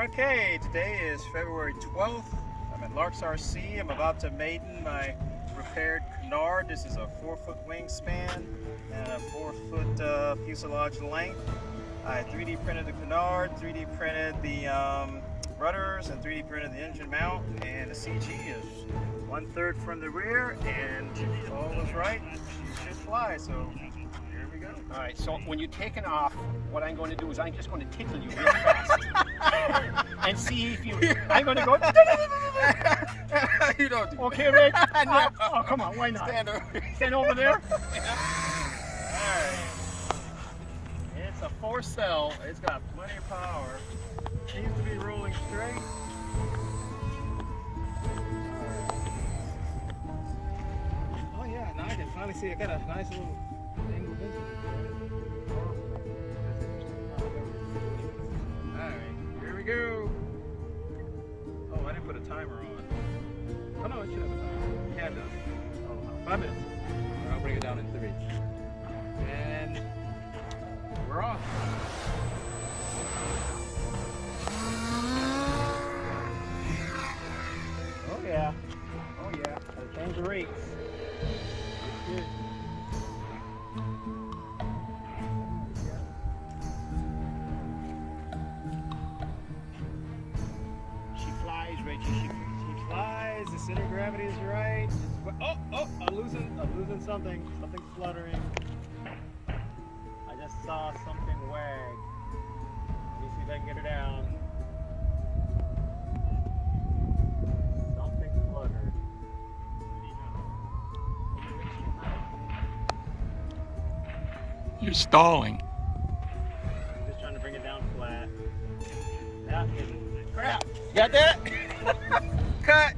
Okay, today is February 12th. I'm at Lark's RC. I'm about to maiden my repaired Canard. This is a 4-foot wingspan and a 4-foot fuselage length. I 3D printed the Canard, 3D printed the rudders, and 3D printed the engine mount. And the CG is 1/3 from the rear, and if all is right, she should fly. So here we go. All right, so when you're taking off, what I'm going to do is I'm just going to tickle you real fast and see if you. I'm going to go. You don't do Okay, Rick. No. Oh, come on, why not? Stand Over there. Alright. It's a 4-cell. It's got plenty of power. Seems to be rolling straight. Oh yeah, now I can finally see I got a nice little angle vision. Alright, here we go. Oh, I didn't put a timer on. Oh no, it should have a timer. Yeah, it does. Oh, 5 minutes. I'll bring it down in 3. And we're off. Oh yeah. Oh yeah. Gotta change the rates. Good. She flies, Reggie. She flies. The center of gravity is right. Oh! I'm losing something. Something's fluttering. I just saw something wag. Let me see if I can get her down. Something fluttered. You're stalling. I'm just trying to bring it down flat. That is crap. Got that? Cut.